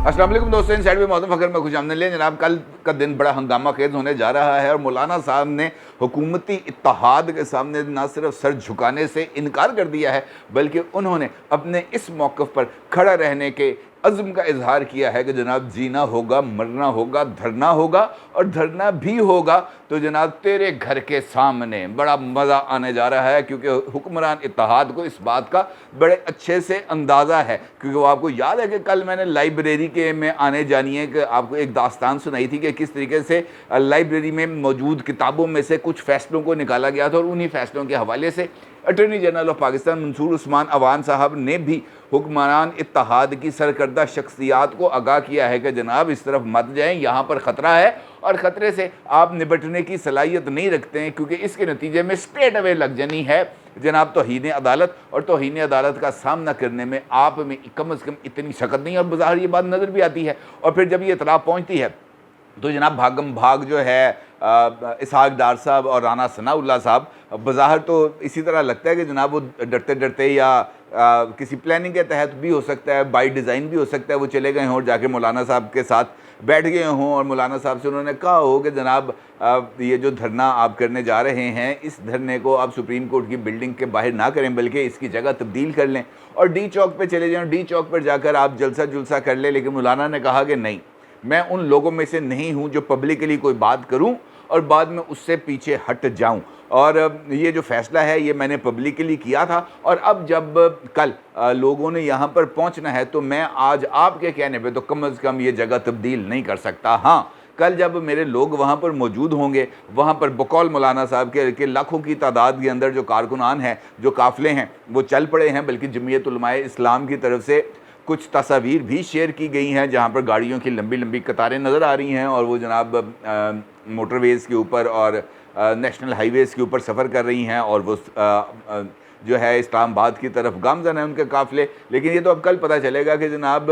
अस्सलाम वालेकुम दोस्तों, इन साइड में मौसम फकर में खुश आमदीद जनाब। कल का दिन बड़ा हंगामा खेज होने जा रहा है और मौलाना साहब ने हुकूमती इत्तेहाद के सामने ना सिर्फ सर झुकाने से इनकार कर दिया है, बल्कि उन्होंने अपने इस मौक़िफ़ पर खड़ा रहने के अज़्म का इजहार किया है कि जनाब जीना होगा, मरना होगा, धरना होगा और धरना भी होगा तो जनाब तेरे घर के सामने। बड़ा मज़ा आने जा रहा है क्योंकि हुक्मरान इत्तेहाद को इस बात का बड़े अच्छे से अंदाज़ा है, क्योंकि वो आपको याद है कि कल मैंने लाइब्रेरी के में आने जानिए कि आपको एक दास्तान सुनाई थी कि किस तरीके से लाइब्रेरी में मौजूद किताबों में से कुछ फ़ैसलों को निकाला गया था और उन्हीं फ़ैसलों के हवाले से attorney general of Pakistan Mansoor Usman Awan साहब ने भी हुक्मरान इत्तेहाद की सरकर्दा शख्सियात को आगाह किया है कि जनाब इस तरफ मत जाएं, यहाँ पर ख़तरा है और ख़तरे से आप निपटने की सलाहियत नहीं रखते हैं, क्योंकि इसके नतीजे में स्ट्रेट अवे लग जानी है जनाब तौहीन अदालत, और तौहीन अदालत का सामना करने में आप में कम अज़ कम इतनी शक्ल नहीं। और बाज़ार ये बात नज़र भी आती है, और फिर जब ये इतला पहुँचती है तो जनाब भागम भाग जो है इसहाक डार साहब और राना सनाउल्लाह साहब, बज़ाहिर तो इसी तरह लगता है कि जनाब वो डरते डरते या किसी प्लानिंग के तहत भी हो सकता है, बाई डिज़ाइन भी हो सकता है, वो चले गए हों और जाके मौलाना साहब के साथ बैठ गए हों और मौलाना साहब से उन्होंने कहा हो कि जनाब ये जो धरना आप करने जा रहे हैं, इस धरने को आप सुप्रीम कोर्ट की बिल्डिंग के बाहर ना करें बल्कि इसकी जगह तब्दील कर लें और डी चौक पे चले जाएं, डी चौक पर जाकर आप जलसा जुलसा कर लें। लेकिन मौलाना ने कहा कि नहीं, मैं उन लोगों में से नहीं हूँ जो पब्लिकली कोई बात करूँ और बाद में उससे पीछे हट जाऊँ, और ये जो फ़ैसला है ये मैंने पब्लिकली किया था और अब जब कल लोगों ने यहाँ पर पहुँचना है तो मैं आज आपके कहने पे तो कम से कम ये जगह तब्दील नहीं कर सकता। हाँ, कल जब मेरे लोग वहाँ पर मौजूद होंगे, वहाँ पर बकौल मौलाना साहब के लाखों की तादाद के अंदर जो कारकुनान हैं, जो काफ़िले हैं, वो चल पड़े हैं, बल्कि जमीयत उलमाए इस्लाम की तरफ से कुछ तस्वीर भी शेयर की गई हैं जहाँ पर गाड़ियों की लंबी लंबी कतारें नज़र आ रही हैं और वो जनाब मोटरवेज़ के ऊपर और नेशनल हाईवेज़ के ऊपर सफ़र कर रही हैं और वो जो है इस्लामाबाद की तरफ गामज़न है उनके काफ़िले। लेकिन ये तो अब कल पता चलेगा कि जनाब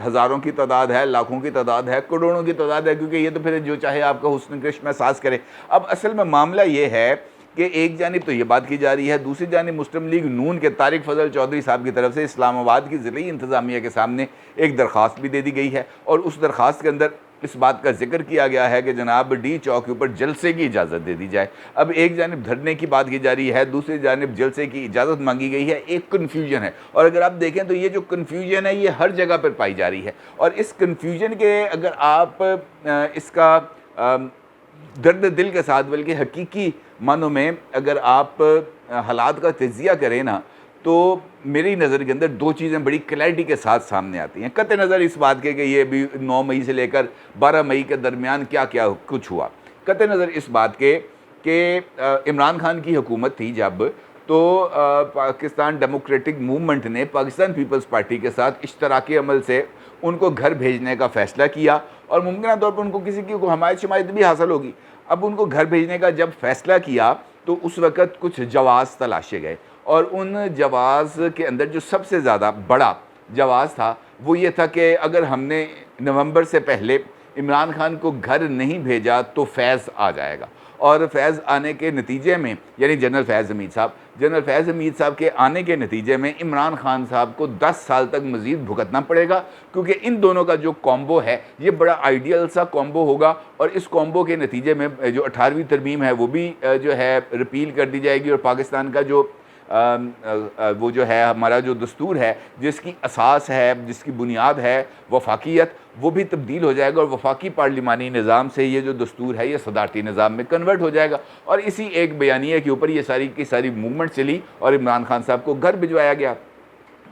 हज़ारों की तादाद है, लाखों की तादाद है, करोड़ों की तादाद है, क्योंकि ये तो फिर जो चाहे आपका हुस्न कृष्ण एहसास करे। अब असल में मामला ये है कि एक जानिब तो ये बात की जा रही है, दूसरी जानिब मुस्लिम लीग नून के तारिक फजल चौधरी साहब की तरफ से इस्लामाबाद की ज़िली इंतज़ामिया के सामने एक दरख्वास्त भी दे दी गई है और उस दरख्वास्त के अंदर इस बात का जिक्र किया गया है कि जनाब डी चौक के ऊपर जलसे की इजाज़त दे दी जाए। अब एक जानिब धरने की बात की जा रही है, दूसरी जानिब जलसे की इजाज़त मांगी गई है। एक कन्फ्यूजन है और अगर आप देखें तो ये जो कन्फ्यूजन है ये हर जगह पर पाई जा रही है और इस कन्फ्यूजन के अगर आप इसका दर्द दिल के साथ बल्कि हकीकी मानों में अगर आप हालात का तजिया करें ना, तो मेरी नज़र के अंदर दो चीज़ें बड़ी क्लैरिटी के साथ सामने आती हैं। कतई नज़र इस बात के कि ये भी 9 मई से लेकर 12 मई के दरमियान क्या क्या कुछ हुआ, कतई नज़र इस बात के कि इमरान खान की हुकूमत थी जब, तो पाकिस्तान डेमोक्रेटिक मूवमेंट ने पाकिस्तान पीपल्स पार्टी के साथ इश्तराकी अमल से उनको घर भेजने का फ़ैसला किया और मुमकिन तौर पर उनको किसी की हमायत शमायत भी हासिल होगी। अब उनको घर भेजने का जब फ़ैसला किया तो उस वक़्त कुछ जवाज़ तलाशे गए और उन जवाज़ के अंदर जो सबसे ज़्यादा बड़ा जवाज़ था वो ये था कि अगर हमने नवंबर से पहले इमरान खान को घर नहीं भेजा तो फैज़ आ जाएगा, और फैज़ आने के नतीजे में यानी जनरल फैज़ हमीद साहब के आने के नतीजे में इमरान खान साहब को 10 साल तक मज़ीद भुगतना पड़ेगा, क्योंकि इन दोनों का जो कॉम्बो है ये बड़ा आइडियल सा कॉम्बो होगा और इस कॉम्बो के नतीजे में जो 18वीं तरमीम है वो भी जो है रिपील कर दी जाएगी और पाकिस्तान का जो वो जो है हमारा जो दस्तूर है जिसकी असास है, जिसकी बुनियाद है वफाकियत, वो भी तब्दील हो जाएगा और वफाकी पार्लिमानी निज़ाम से ये जो दस्तूर है ये सदारती निज़ाम में कन्वर्ट हो जाएगा। और इसी एक बयानिए के ऊपर ये सारी की सारी मूवमेंट चली और इमरान खान साहब को घर भिजवाया गया।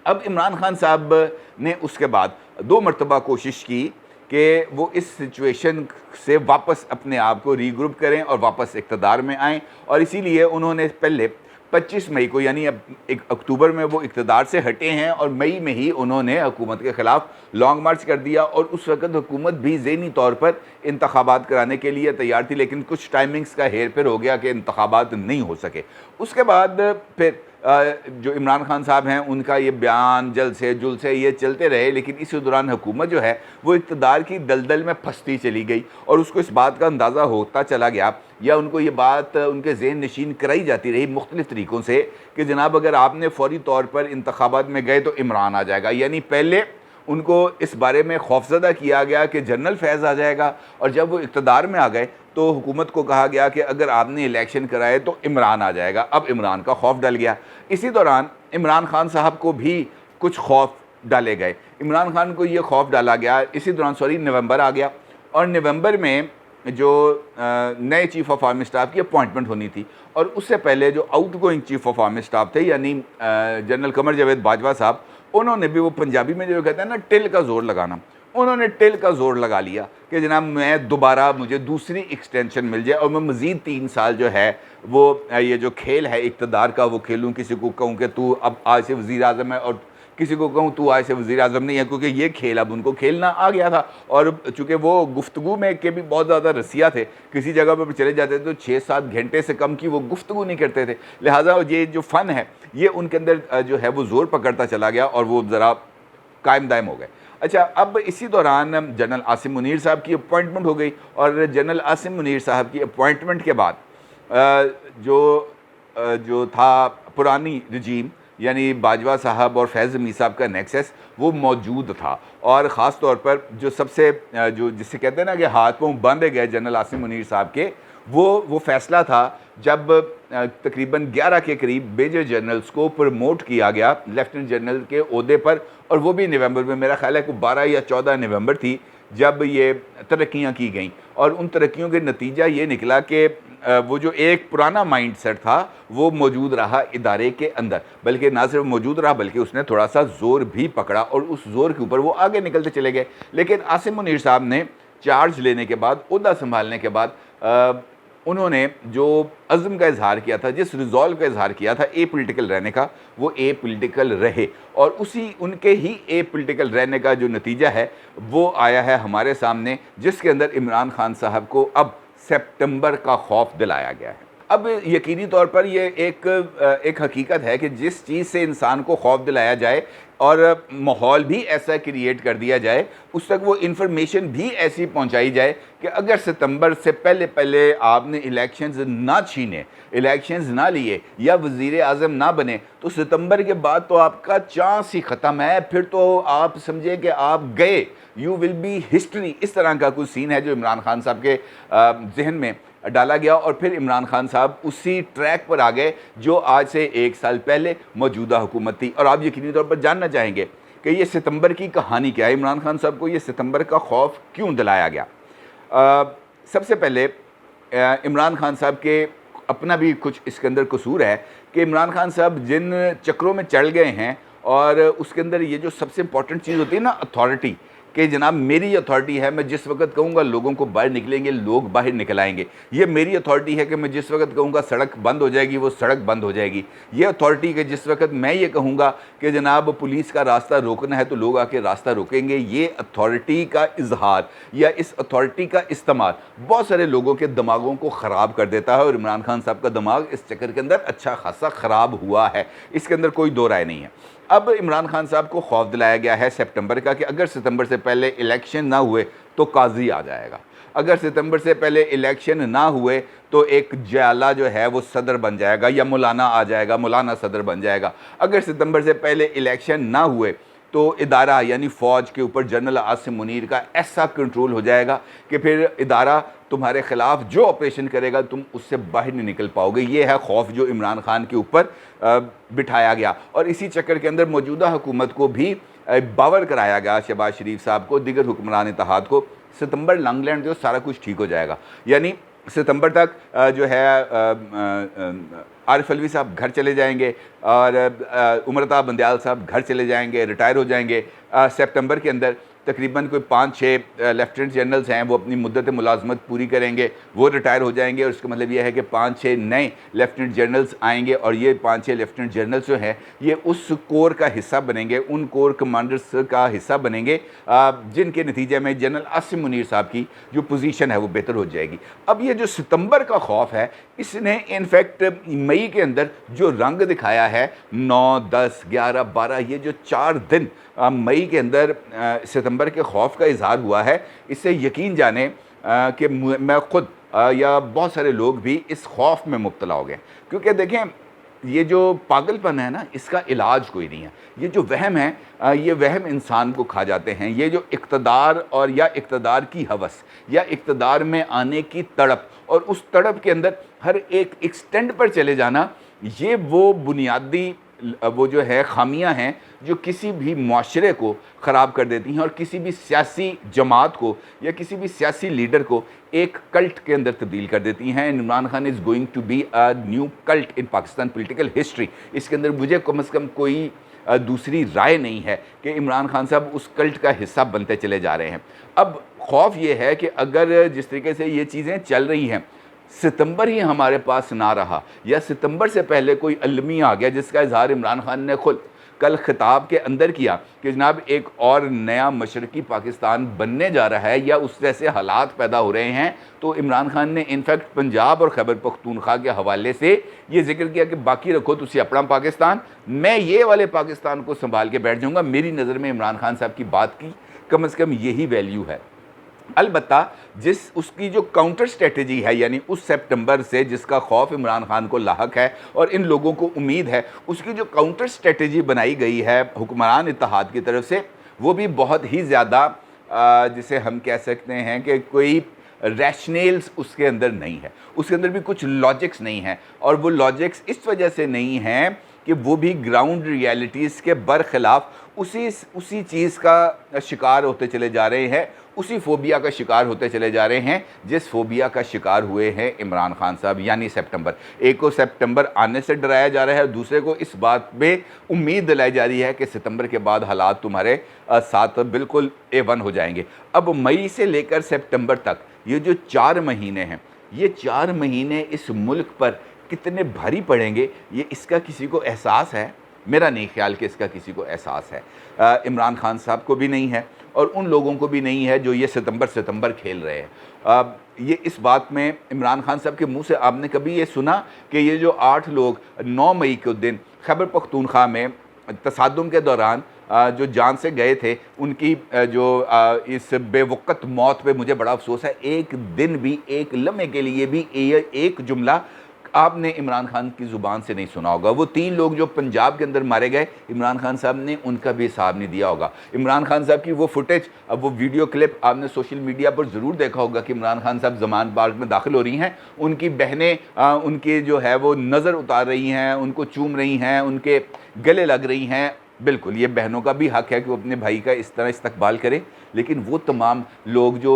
अब इमरान खान साहब ने उसके बाद 2 मरतबा कोशिश की कि वो इस सिचुएशन से वापस अपने आप को रीग्रुप करें और वापस इक़्तिदार में आएँ, और इसीलिए उन्होंने पहले 25 मई को यानी अब 1 अक्टूबर में वो इक़्तिदार से हटे हैं और मई में ही उन्होंने हुकूमत के ख़िलाफ़ लॉन्ग मार्च कर दिया और उस वक़्त हुकूमत भी ज़हनी तौर पर इंतख़ाबात कराने के लिए तैयार थी, लेकिन कुछ टाइमिंग्स का हेर फेर हो गया कि इंतख़ाबात नहीं हो सके। उसके बाद फिर जो इमरान खान साहब हैं उनका ये बयान जलसे जुलसे ये चलते रहे, लेकिन इसी दौरान हुकूमत जो है वो इक़्तिदार की दलदल में फंसती चली गई और उसको इस बात का अंदाज़ा होता चला गया या उनको ये बात उनके ज़हन नशीन कराई जाती रही मुख्तलिफ़ तरीक़ों से कि जनाब अगर आपने फ़ौरी तौर पर इंतख़ाबात में गए तो इमरान आ जाएगा। यानी पहले उनको इस बारे में खौफजदा किया गया कि जनरल फैज़ आ जाएगा, और जब वो इक़्तिदार में आ गए तो हुकूमत को कहा गया कि अगर आपने इलेक्शन कराए तो इमरान आ जाएगा। अब इमरान का खौफ डल गया। इसी दौरान इमरान खान साहब को भी कुछ खौफ डाले गए। इमरान खान को ये खौफ डाला गया, इसी दौरान नवंबर आ गया, और नवंबर में जो नए चीफ़ ऑफ आर्मी स्टाफ की अपॉइंटमेंट होनी थी, और उससे पहले जो out going chief of army staff थे यानी जनरल कमर जावेद बाजवा साहब, उन्होंने भी, वो पंजाबी में जो कहते हैं ना टिल का ज़ोर लगाना, उन्होंने टिल का ज़ोर लगा लिया कि जनाब मैं दोबारा, मुझे दूसरी एक्सटेंशन मिल जाए और मैं मज़ीद 3 साल जो है वो ये जो खेल है इक़्तिदार का वो खेलूँ। किसी को कहूँ कि तू अब आज से वज़ीर आज़म है और किसी को कहूँ तू आज से वज़ीर आज़म नहीं है, क्योंकि ये खेल अब उनको खेलना आ गया था। और चूँकि वो गुफ्तगू में के भी बहुत ज़्यादा रसिया थे, किसी जगह पर चले जाते थे तो 6-7 घंटे से कम की वो गुफ्तगू नहीं करते थे, लिहाजा ये जो फ़न है ये उनके अंदर जो है वो ज़ोर पकड़ता चला गया और वो ज़रा कायम दायम हो गए। अच्छा, अब इसी दौरान जनरल आसिम मुनीर साहब की अपॉइंटमेंट हो गई, और जनरल आसिम मुनीर साहब की अपॉइंटमेंट के बाद जो था पुरानी रजीम यानी बाजवा साहब और फैज़ मीर साहब का नेक्सस वो मौजूद था। और ख़ास तौर पर जो सबसे जो जिसे कहते हैं ना कि हाथ पाँव बांधे गए जनरल आसिम मुनीर साहब के, वो फ़ैसला था जब तकरीबन 11 के करीब मेजर जनरल्स को प्रमोट किया गया लेफ्टिनेंट जनरल के ओहदे पर, और वो भी नवंबर में, मेरा ख्याल है कि 12 या 14 नवंबर थी जब ये तरक्कियाँ की गईं। और उन तरक्कियों के नतीजा ये निकला कि वो जो एक पुराना माइंड सेट था वो मौजूद रहा इदारे के अंदर, बल्कि ना सिर्फ मौजूद रहा बल्कि उसने थोड़ा सा ज़ोर भी पकड़ा, और उस ज़ोर के ऊपर वो आगे निकलते चले गए। लेकिन आसिम मुनीर साहब ने चार्ज लेने के बाद, ओहदा संभालने के बाद, उन्होंने जो अज़्म का इजहार किया था, जिस रिज़ॉल्व का इजहार किया था ए पोलिटिकल रहने का, वो ए पोलिटिकल रहे, और उसी उनके ही ए पोलिटिकल रहने का जो नतीजा है वो आया है हमारे सामने, जिसके अंदर इमरान खान साहब को अब सितंबर का खौफ दिलाया गया है। अब यकीनी तौर पर ये एक हकीकत है कि जिस चीज़ से इंसान को खौफ दिलाया जाए और माहौल भी ऐसा क्रिएट कर दिया जाए, उस तक वो इन्फॉर्मेशन भी ऐसी पहुंचाई जाए कि अगर सितंबर से पहले पहले आपने इलेक्शंस ना छीने, इलेक्शंस ना लिए या वज़ीर आज़म ना बने, तो सितंबर के बाद तो आपका चांस ही ख़त्म है, फिर तो आप समझे कि आप गए, यू विल बी हिस्ट्री। इस तरह का कुछ सीन है जो इमरान खान साहब के जहन में डाला गया, और फिर इमरान खान साहब उसी ट्रैक पर आ गए जो आज से 1 साल पहले मौजूदा हुकूमत थी। और आप यकीनी तौर पर जानना चाहेंगे कि ये सितंबर की कहानी क्या है, इमरान खान साहब को ये सितंबर का खौफ क्यों दिलाया गया। सबसे पहले इमरान खान साहब के अपना भी कुछ इसके अंदर कसूर है कि इमरान खान साहब जिन चक्रों में चढ़ गए हैं, और उसके अंदर ये जो सबसे इंपॉर्टेंट चीज़ होती है ना, अथॉरिटी, कि जनाब मेरी अथॉरिटी है, मैं जिस वक्त कहूँगा लोगों को बाहर निकलेंगे, लोग बाहर निकल आएंगे। ये मेरी अथॉरिटी है कि मैं जिस वक्त कहूँगा सड़क बंद हो जाएगी, वो सड़क बंद हो जाएगी। ये अथॉरिटी कि जिस वक्त मैं ये कहूँगा कि जनाब पुलिस का रास्ता रोकना है तो लोग आके रास्ता रोकेंगे। ये अथॉरिटी का इजहार या इस अथॉरिटी का इस्तेमाल बहुत सारे लोगों के दिमागों को ख़राब कर देता है, और इमरान खान साहब का दिमाग इस चक्कर के अंदर अच्छा खासा ख़राब हुआ है, इसके अंदर कोई दो राय नहीं है। अब इमरान खान साहब को खौफ दिलाया गया है सितंबर का कि अगर सितंबर से पहले इलेक्शन ना हुए तो काजी आ जाएगा, अगर सितंबर से पहले इलेक्शन ना हुए तो एक जयाला जो है वो सदर बन जाएगा या मौलाना आ जाएगा, मौलाना सदर बन जाएगा। अगर सितंबर से पहले इलेक्शन ना हुए तो इदारा यानी फ़ौज के ऊपर जनरल आसिम मुनीर का ऐसा कंट्रोल हो जाएगा कि फिर इदारा तुम्हारे ख़िलाफ़ जो ऑपरेशन करेगा तुम उससे बाहर नहीं निकल पाओगे। ये है खौफ जो इमरान खान के ऊपर बिठाया गया, और इसी चक्कर के अंदर मौजूदा हुकूमत को भी बावर कराया गया, शहबाज शरीफ साहब को, दीगर हुक्मरान इत्तेहाद को, सितंबर लंघ जो सारा कुछ ठीक हो जाएगा। यानी सितंबर तक जो है आरिफ अलवी साहब घर चले जाएंगे और उमरता बंदयाल साहब घर चले जाएंगे, रिटायर हो जाएंगे। सितंबर के अंदर तकरीबन कोई 5-6 लेफ्टिनेंट जनरल्स हैं वो अपनी मुद्दत मुलाजमत पूरी करेंगे, वो रिटायर हो जाएंगे, और इसका मतलब ये है कि 5-6 नए लेफ्टिनेंट जनरल्स आएंगे, और ये 5-6 लेफ्टिनेंट जनरल्स जो हैं ये उस कोर का हिस्सा बनेंगे, उन कोर कमांडर्स का हिस्सा बनेंगे जिनके नतीजे में जनरल आसिम मुनीर साहब की जो पोजीशन है वो बेहतर हो जाएगी। अब ये जो सितंबर का खौफ है, इसने इनफैक्ट मई के अंदर जो रंग दिखाया है, 9, 10, 11, 12, ये जो 4 दिन मई के अंदर सितंबर के खौफ का इजहार हुआ है, इससे यकीन जाने कि मैं खुद या बहुत सारे लोग भी इस खौफ में मुब्तला हो गए। क्योंकि देखें, ये जो पागलपन है ना, इसका इलाज कोई नहीं है। ये जो वहम है, ये वहम इंसान को खा जाते हैं। ये जो इक़्तिदार और या इक़्तिदार की हवस या इक़्तिदार में आने की तड़प और उस तड़प के अंदर हर एक एक्सटेंड पर चले जाना, ये वो बुनियादी वो जो है ख़ामियाँ हैं जो किसी भी मुआशरे को ख़राब कर देती हैं और किसी भी सियासी जमात को या किसी भी सियासी लीडर को एक कल्ट के अंदर तब्दील कर देती हैं। Imran Khan is going to be a new cult in Pakistan political history. इसके अंदर मुझे कम से कम कोई दूसरी राय नहीं है कि इमरान खान साहब उस कल्ट का हिस्सा बनते चले जा रहे हैं। अब खौफ ये है कि अगर जिस तरीके से ये चीज़ें चल रही हैं, सितंबर ही हमारे पास ना रहा या सितंबर से पहले कोई अलमी आ गया जिसका इजहार इमरान खान ने खुद कल खिताब के अंदर किया कि जनाब एक और नया मशरकी पाकिस्तान बनने जा रहा है या उस जैसे हालात पैदा हो रहे हैं, तो इमरान खान ने इनफैक्ट पंजाब और खैबर पख्तूनख्वा के हवाले से ये जिक्र किया कि बाकी रखो तुसी अपना पाकिस्तान, मैं ये वाले पाकिस्तान को संभाल के बैठ जाऊँगा। मेरी नज़र में इमरान खान साहब की बात की कम से कम यही वैल्यू है। अलबत्ता जिस उसकी जो काउंटर स्ट्रेटजी है, यानी उस सितंबर से जिसका खौफ इमरान खान को लाहक है और इन लोगों को उम्मीद है, उसकी जो काउंटर स्ट्रेटजी बनाई गई है हुक्मरान इत्तेहाद की तरफ से, वो भी बहुत ही ज़्यादा जिसे हम कह सकते हैं कि कोई रैशनल्स उसके अंदर नहीं है, उसके अंदर भी कुछ लॉजिक्स नहीं है। और वो लॉजिक्स इस वजह से नहीं हैं कि वो भी ग्राउंड रियलिटीज़ के बरखिलाफ़ उसी चीज़ का शिकार होते चले जा रहे हैं, उसी फोबिया का शिकार होते चले जा रहे हैं जिस फोबिया का शिकार हुए हैं इमरान खान साहब। यानी सितंबर, एक को सितंबर आने से डराया जा रहा है, दूसरे को इस बात पे उम्मीद दिलाई जा रही है कि सितंबर के बाद हालात तुम्हारे साथ बिल्कुल A1 हो जाएंगे। अब मई से लेकर सितंबर तक ये जो 4 महीने हैं, ये 4 महीने इस मुल्क पर कितने भारी पड़ेंगे, ये इसका किसी को एहसास है? मेरा नहीं ख्याल कि इसका किसी को एहसास है। इमरान खान साहब को भी नहीं है और उन लोगों को भी नहीं है जो ये सितंबर खेल रहे हैं। ये इस बात में इमरान खान साहब के मुंह से आपने कभी ये सुना कि ये जो 8 लोग 9 मई के दिन खैबर पख्तूनख्वा में तसादुम के दौरान जो जान से गए थे, उनकी जो इस बेवक़्त मौत पे मुझे बड़ा अफसोस है। एक दिन भी, एक लम्हे के लिए भी एक जुमला आपने इमरान खान की ज़ुबान से नहीं सुना होगा। वो 3 लोग जो पंजाब के अंदर मारे गए, इमरान खान साहब ने उनका भी हिसाब नहीं दिया होगा। इमरान खान साहब की वो फुटेज, अब वो वीडियो क्लिप आपने सोशल मीडिया पर ज़रूर देखा होगा कि इमरान खान साहब ज़मान पार्क में दाखिल हो रही हैं, उनकी बहनें उनके जो है वो नज़र उतार रही हैं, उनको चूम रही हैं, उनके गले लग रही हैं। बिल्कुल, ये बहनों का भी हक़ है कि वो अपने भाई का इस तरह इस्तकबाल करें, लेकिन वो तमाम लोग जो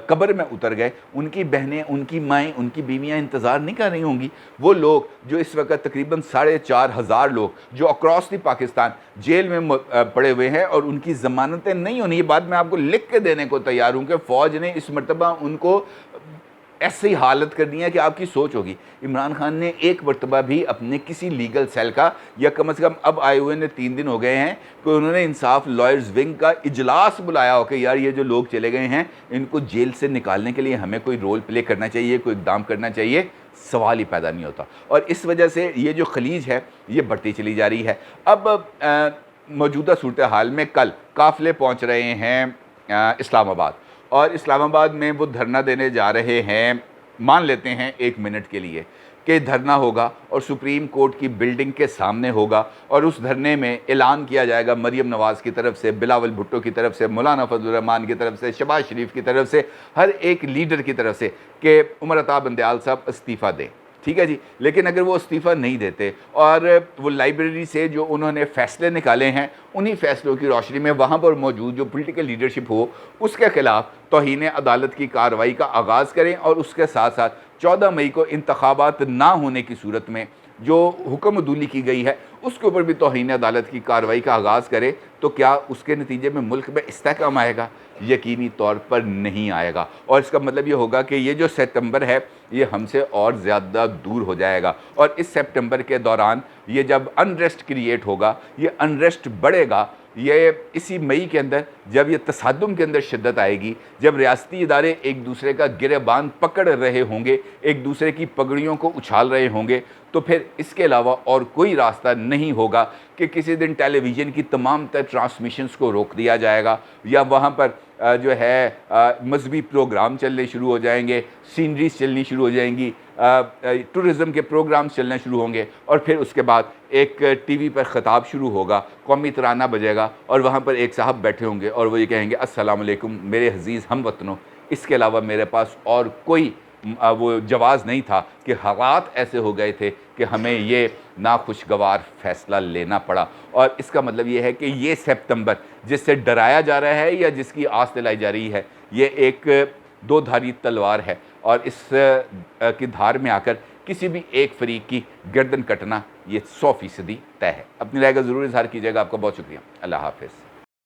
कब्र में उतर गए, उनकी बहनें, उनकी माएँ, उनकी बीवियाँ इंतज़ार नहीं कर रही होंगी। वो लोग जो इस वक्त तकरीबन 4,500 लोग जो अक्रॉस दी पाकिस्तान जेल में पड़े हुए हैं और उनकी ज़मानतें नहीं होनी, ये बात मैं आपको लिख के देने को तैयार हूँ कि फ़ौज ने इस मरतबा उनको ऐसी हालत करनी है कि आपकी सोच होगी। इमरान खान ने एक मरतबा भी अपने किसी लीगल सेल का, या कम से कम अब आए हुए ने 3 दिन हो गए हैं कि उन्होंने इंसाफ लॉयर्स विंग का इजलास बुलाया हो कि यार ये जो लोग चले गए हैं इनको जेल से निकालने के लिए हमें कोई रोल प्ले करना चाहिए, कोई इक़दाम करना चाहिए। सवाल ही पैदा नहीं होता और इस वजह से ये जो खलीज है ये बढ़ती चली जा रही है। अब मौजूदा सूरत हाल में कल काफ़िले पहुँच रहे हैं इस्लामाबाद और इस्लामाबाद में वो धरना देने जा रहे हैं। मान लेते हैं 1 मिनट के लिए कि धरना होगा और सुप्रीम कोर्ट की बिल्डिंग के सामने होगा और उस धरने में ऐलान किया जाएगा मरीम नवाज़ की तरफ से, बिलावल भुट्टो की तरफ से, मौलाना फजल रहमान की तरफ से, शहबाज शरीफ की तरफ से, हर एक लीडर की तरफ से कि उमर अता बंदयाल साहब इस्तीफ़ा दें। ठीक है जी, लेकिन अगर वो इस्तीफ़ा नहीं देते और वो लाइब्रेरी से जो उन्होंने फ़ैसले निकाले हैं, उन्हीं फ़ैसलों की रोशनी में वहाँ पर मौजूद जो पॉलिटिकल लीडरशिप हो उसके ख़िलाफ़ तौहीन अदालत की कार्रवाई का आगाज़ करें और उसके साथ साथ 14 मई को इंतखाबात ना होने की सूरत में जो हुक्म अदूली की गई है उसके ऊपर भी तौहीन अदालत की कार्रवाई का आगाज़ करे, तो क्या उसके नतीजे में मुल्क में इस्तेहकाम आएगा? यकीनी तौर पर नहीं आएगा। और इसका मतलब ये होगा कि ये जो सितंबर है ये हमसे और ज़्यादा दूर हो जाएगा और इस सितंबर के दौरान ये जब अनरेस्ट क्रिएट होगा, ये अनरेस्ट बढ़ेगा, ये इसी मई के अंदर जब ये तसादुम के अंदर शिद्दत आएगी, जब रियासती इदारे एक दूसरे का गिरेबान पकड़ रहे होंगे, एक दूसरे की पगड़ियों को उछाल रहे होंगे, तो फिर इसके अलावा और कोई रास्ता नहीं होगा कि किसी दिन टेलीविज़न की तमाम तर ट्रांसमिशंस को रोक दिया जाएगा या वहाँ पर जो है मजहबी प्रोग्राम चलने शुरू हो जाएंगे, सीनरीज चलनी शुरू हो जाएंगी, टूरिज़म के प्रोग्राम चलने शुरू होंगे और फिर उसके बाद एक टीवी पर ख़िताब शुरू होगा, कौमी तराना बजेगा और वहाँ पर एक साहब बैठे होंगे और वो ये कहेंगे अस्सलाम वालेकुम मेरे अज़ीज़ हमवतनों। इसके अलावा मेरे पास और कोई वो जवाज़ नहीं था कि हालात ऐसे हो गए थे कि हमें ये नाखुशगवार फ़ैसला लेना पड़ा। और इसका मतलब ये है कि ये सितंबर जिससे डराया जा रहा है या जिसकी आस दिलाई जा रही है, ये एक दो धारी तलवार है और इस की धार में आकर किसी भी एक फ़रीक की गर्दन कटना ये 100% तय है। अपनी राय का ज़रूर इज़हार कीजिएगा। आपका बहुत शुक्रिया। अल्लाह हाफ़िज़।